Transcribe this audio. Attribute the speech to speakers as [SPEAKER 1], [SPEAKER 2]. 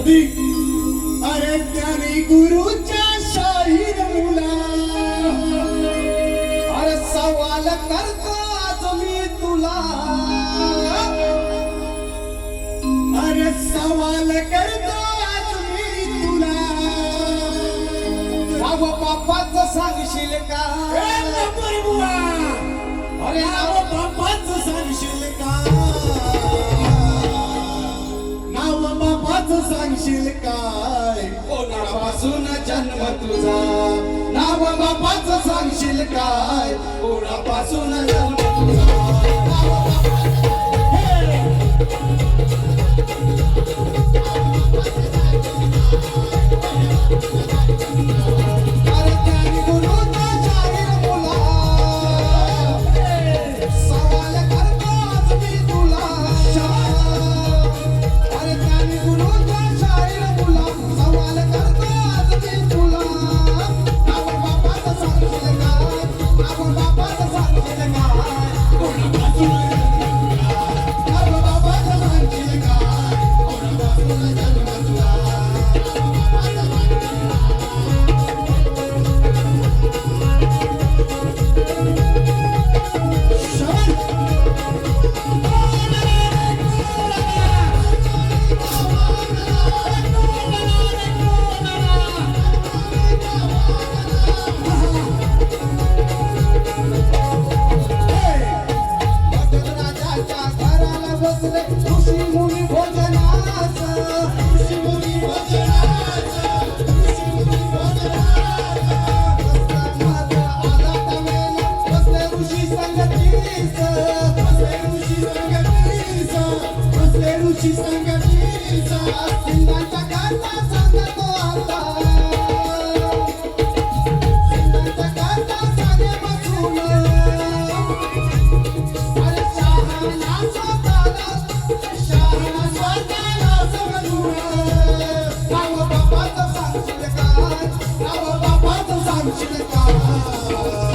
[SPEAKER 1] कधी अरे ज्ञानी गुरुच्या शाहीर मुला अरे सवाल करतो आज मी तुला अरे सवाल करतो आज मी तुला नाव बापाचं सांगशील का अरे नाव बापाचं सांगशील का नाव बापाचं सांगशील काय कोणापासून जन्म तुझा नाव बापाचं सांगशील काय कोणापासून जन्म तुझा सांगशील का